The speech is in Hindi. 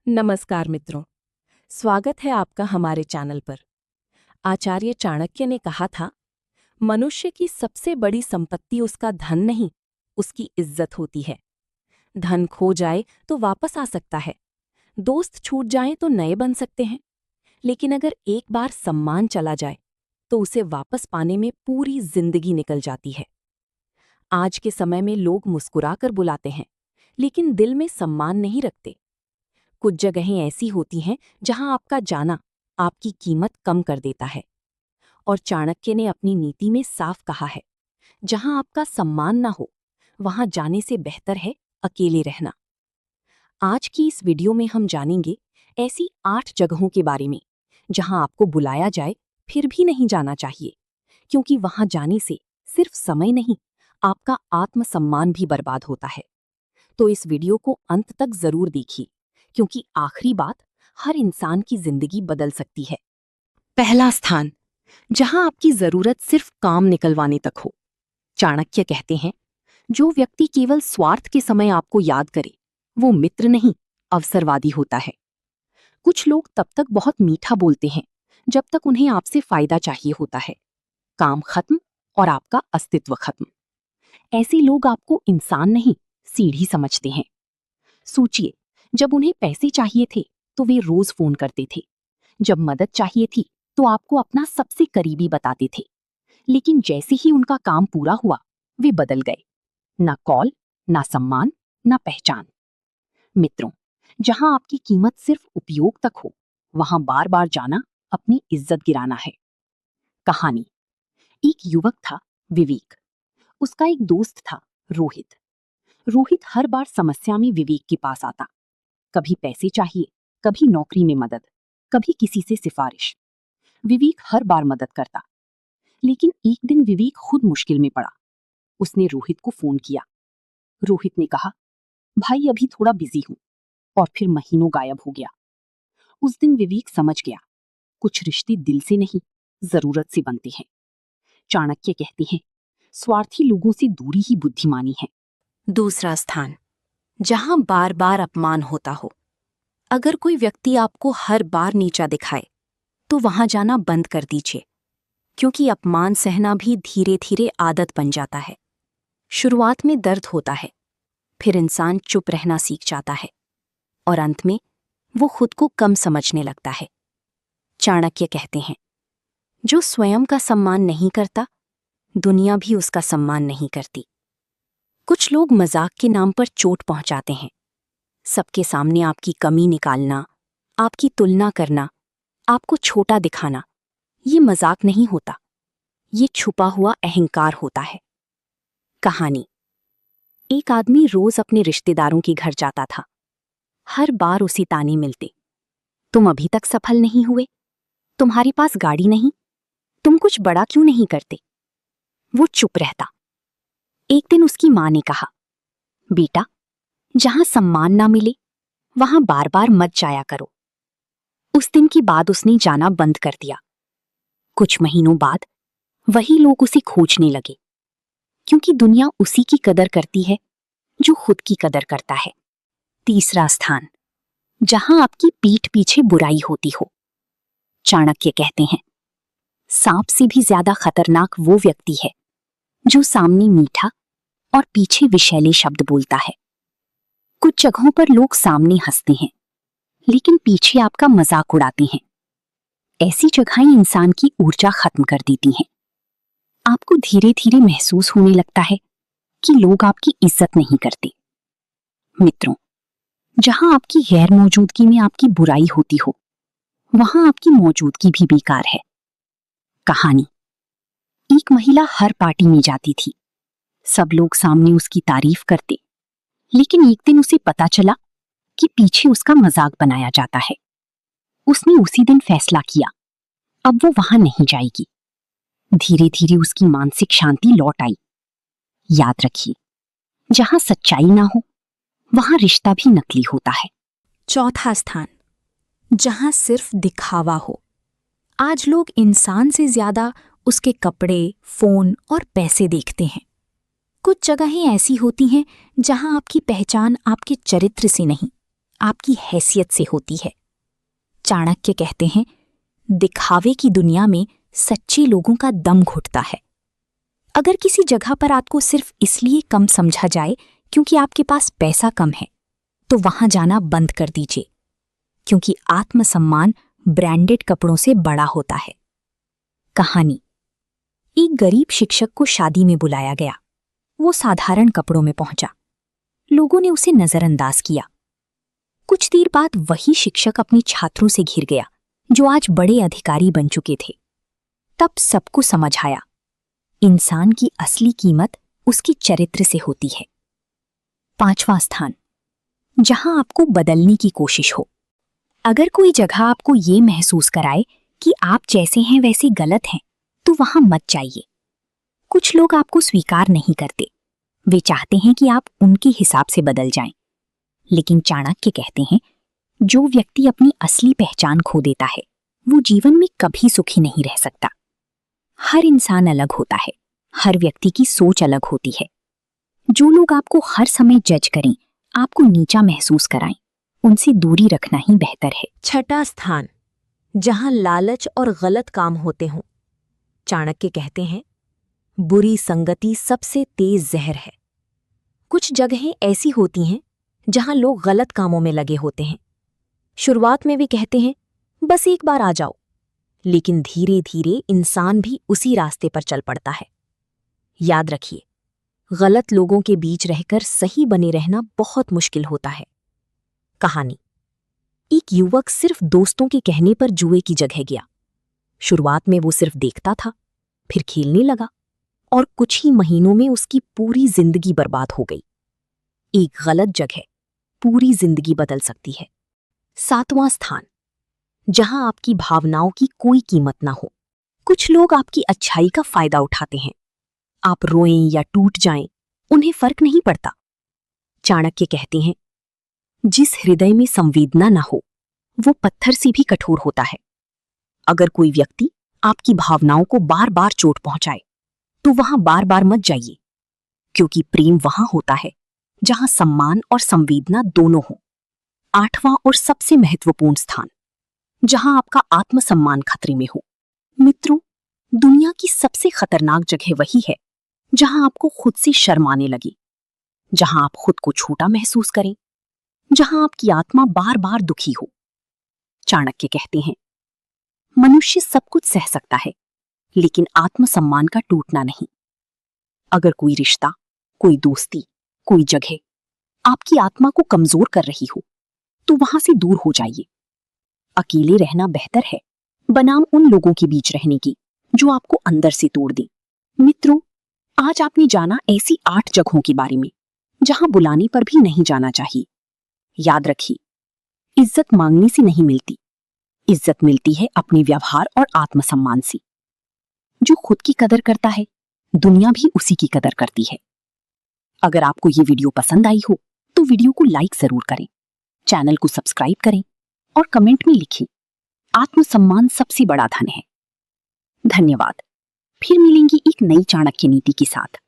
नमस्कार मित्रों, स्वागत है आपका हमारे चैनल पर। आचार्य चाणक्य ने कहा था, मनुष्य की सबसे बड़ी संपत्ति उसका धन नहीं, उसकी इज्जत होती है। धन खो जाए तो वापस आ सकता है, दोस्त छूट जाएं तो नए बन सकते हैं, लेकिन अगर एक बार सम्मान चला जाए तो उसे वापस पाने में पूरी जिंदगी निकल जाती है। आज के समय में लोग मुस्कुराकर बुलाते हैं, लेकिन दिल में सम्मान नहीं रखते। कुछ जगहें ऐसी होती हैं जहां आपका जाना आपकी कीमत कम कर देता है। और चाणक्य ने अपनी नीति में साफ कहा है, जहां आपका सम्मान ना हो वहां जाने से बेहतर है अकेले रहना। आज की इस वीडियो में हम जानेंगे ऐसी 8 जगहों के बारे में जहां आपको बुलाया जाए फिर भी नहीं जाना चाहिए, क्योंकि वहां जाने से सिर्फ समय नहीं, आपका आत्मसम्मान भी बर्बाद होता है। तो इस वीडियो को अंत तक जरूर देखिए, क्योंकि आखिरी बात हर इंसान की जिंदगी बदल सकती है। पहला स्थान, जहां आपकी जरूरत सिर्फ काम निकलवाने तक हो। चाणक्य कहते हैं, जो व्यक्ति केवल स्वार्थ के समय आपको याद करे, वो मित्र नहीं, अवसरवादी होता है। कुछ लोग तब तक बहुत मीठा बोलते हैं जब तक उन्हें आपसे फायदा चाहिए होता है। काम खत्म और आपका अस्तित्व खत्म। ऐसे लोग आपको इंसान नहीं, सीढ़ी समझते हैं। सोचिए, जब उन्हें पैसे चाहिए थे तो वे रोज फोन करते थे, जब मदद चाहिए थी तो आपको अपना सबसे करीबी बताते थे, लेकिन जैसे ही उनका काम पूरा हुआ वे बदल गए। ना कॉल, ना सम्मान, ना पहचान। मित्रों, जहां आपकी कीमत सिर्फ उपयोग तक हो, वहां बार बार जाना अपनी इज्जत गिराना है। कहानी, एक युवक था, विवेक। उसका एक दोस्त था, रोहित। रोहित हर बार समस्या में विवेक के पास आता। कभी पैसे चाहिए, कभी नौकरी में मदद, कभी किसी से सिफारिश। विवेक हर बार मदद करता, लेकिन एक दिन विवेक खुद मुश्किल में पड़ा। उसने रोहित को फोन किया। रोहित ने कहा, भाई अभी थोड़ा बिजी हूं, और फिर महीनों गायब हो गया। उस दिन विवेक समझ गया, कुछ रिश्ते दिल से नहीं, जरूरत से बनते हैं। चाणक्य कहते हैं, स्वार्थी लोगों से दूरी ही बुद्धिमानी है। दूसरा स्थान, जहां बार बार अपमान होता हो। अगर कोई व्यक्ति आपको हर बार नीचा दिखाए तो वहां जाना बंद कर दीजिए, क्योंकि अपमान सहना भी धीरे धीरे आदत बन जाता है। शुरुआत में दर्द होता है, फिर इंसान चुप रहना सीख जाता है, और अंत में वो खुद को कम समझने लगता है। चाणक्य कहते हैं, जो स्वयं का सम्मान नहीं करता, दुनिया भी उसका सम्मान नहीं करती। कुछ लोग मजाक के नाम पर चोट पहुंचाते हैं। सबके सामने आपकी कमी निकालना, आपकी तुलना करना, आपको छोटा दिखाना, ये मजाक नहीं होता, ये छुपा हुआ अहंकार होता है। कहानी, एक आदमी रोज अपने रिश्तेदारों के घर जाता था। हर बार उसी ताने मिलते, तुम अभी तक सफल नहीं हुए, तुम्हारे पास गाड़ी नहीं, तुम कुछ बड़ा क्यों नहीं करते। वो चुप रहता। एक दिन उसकी मां ने कहा, बेटा, जहां सम्मान ना मिले वहां बार बार मत जाया करो। उस दिन के बाद उसने जाना बंद कर दिया। कुछ महीनों बाद वही लोग उसे खोजने लगे, क्योंकि दुनिया उसी की कदर करती है जो खुद की कदर करता है। तीसरा स्थान, जहां आपकी पीठ पीछे बुराई होती हो। चाणक्य कहते हैं, सांप से भी ज्यादा खतरनाक वो व्यक्ति है जो सामने मीठा और पीछे विषैले शब्द बोलता है। कुछ जगहों पर लोग सामने हंसते हैं, लेकिन पीछे आपका मजाक उड़ाते हैं। ऐसी जगहें इंसान की ऊर्जा खत्म कर देती हैं। आपको धीरे धीरे महसूस होने लगता है कि लोग आपकी इज्जत नहीं करते। मित्रों, जहां आपकी गैर मौजूदगी में आपकी बुराई होती हो, वहां आपकी मौजूदगी भी बेकार है। कहानी, एक महिला हर पार्टी में जाती थी। सब लोग सामने उसकी तारीफ करते, लेकिन एक दिन उसे पता चला कि पीछे उसका मजाक बनाया जाता है। उसने उसी दिन फैसला किया, अब वो वहां नहीं जाएगी। धीरे धीरे उसकी मानसिक शांति लौट आई। याद रखिए, जहां सच्चाई ना हो वहां रिश्ता भी नकली होता है। चौथा स्थान, जहां सिर्फ दिखावा हो। आज लोग इंसान से ज्यादा उसके कपड़े, फोन और पैसे देखते हैं। कुछ जगहें ऐसी होती हैं जहां आपकी पहचान आपके चरित्र से नहीं, आपकी हैसियत से होती है। चाणक्य कहते हैं, दिखावे की दुनिया में सच्चे लोगों का दम घुटता है। अगर किसी जगह पर आपको सिर्फ इसलिए कम समझा जाए क्योंकि आपके पास पैसा कम है, तो वहां जाना बंद कर दीजिए, क्योंकि आत्मसम्मान ब्रांडेड कपड़ों से बड़ा होता है। कहानी। एक गरीब शिक्षक को शादी में बुलाया गया। वो साधारण कपड़ों में पहुंचा। लोगों ने उसे नजरअंदाज किया। कुछ देर बाद वही शिक्षक अपने छात्रों से घिर गया, जो आज बड़े अधिकारी बन चुके थे। तब सबको समझ आया, इंसान की असली कीमत उसके चरित्र से होती है। 5वां स्थान, जहां आपको बदलने की कोशिश हो। अगर कोई जगह आपको ये महसूस कराए कि आप जैसे हैं वैसे गलत हैं, तो वहां मत जाइए। कुछ लोग आपको स्वीकार नहीं करते, वे चाहते हैं कि आप उनके हिसाब से बदल जाएं। लेकिन चाणक्य कहते हैं, जो व्यक्ति अपनी असली पहचान खो देता है, वो जीवन में कभी सुखी नहीं रह सकता। हर इंसान अलग होता है, हर व्यक्ति की सोच अलग होती है। जो लोग आपको हर समय जज करें, आपको नीचा महसूस कराएं, उनसे दूरी रखना ही बेहतर है। 6वां स्थान, जहां लालच और गलत काम होते हों। चाणक्य कहते हैं, बुरी संगति सबसे तेज जहर है। कुछ जगहें ऐसी होती हैं जहां लोग गलत कामों में लगे होते हैं। शुरुआत में वे कहते हैं, बस एक बार आ जाओ, लेकिन धीरे धीरे इंसान भी उसी रास्ते पर चल पड़ता है। याद रखिए, गलत लोगों के बीच रहकर सही बने रहना बहुत मुश्किल होता है। कहानी। एक युवक सिर्फ दोस्तों के कहने पर जुए की जगह गया। शुरुआत में वो सिर्फ देखता था, फिर खेलने लगा, और कुछ ही महीनों में उसकी पूरी जिंदगी बर्बाद हो गई। एक गलत जगह पूरी जिंदगी बदल सकती है। 7वां स्थान, जहां आपकी भावनाओं की कोई कीमत ना हो। कुछ लोग आपकी अच्छाई का फायदा उठाते हैं। आप रोएं या टूट जाएं, उन्हें फर्क नहीं पड़ता। चाणक्य कहते हैं, जिस हृदय में संवेदना ना हो, वो पत्थर से भी कठोर होता है। अगर कोई व्यक्ति आपकी भावनाओं को बार बार चोट पहुंचाए, तो वहां बार बार मत जाइए, क्योंकि प्रेम वहां होता है जहां सम्मान और संवेदना दोनों हो। 8वां और सबसे महत्वपूर्ण स्थान, जहां आपका आत्मसम्मान खतरे में हो। मित्रों, दुनिया की सबसे खतरनाक जगह वही है जहां आपको खुद से शर्म आने लगे, जहां आप खुद को छोटा महसूस करें, जहां आपकी आत्मा बार बार दुखी हो। चाणक्य कहते हैं, मनुष्य सब कुछ सह सकता है, लेकिन आत्मसम्मान का टूटना नहीं। अगर कोई रिश्ता, कोई दोस्ती, कोई जगह आपकी आत्मा को कमजोर कर रही हो, तो वहां से दूर हो जाइए। अकेले रहना बेहतर है बनाम उन लोगों के बीच रहने की जो आपको अंदर से तोड़ दें। मित्रों, आज आपने जाना ऐसी 8 जगहों के बारे में जहां बुलाने पर भी नहीं जाना चाहिए। याद रखिए, इज्जत मांगने से नहीं मिलती, इज्जत मिलती है अपने व्यवहार और आत्मसम्मान से। जो खुद की कदर करता है, दुनिया भी उसी की कदर करती है। अगर आपको ये वीडियो पसंद आई हो, तो वीडियो को लाइक जरूर करें, चैनल को सब्सक्राइब करें और कमेंट में लिखें, आत्मसम्मान सबसे बड़ा धन है। धन्यवाद। फिर मिलेंगी एक नई चाणक्य नीति के साथ।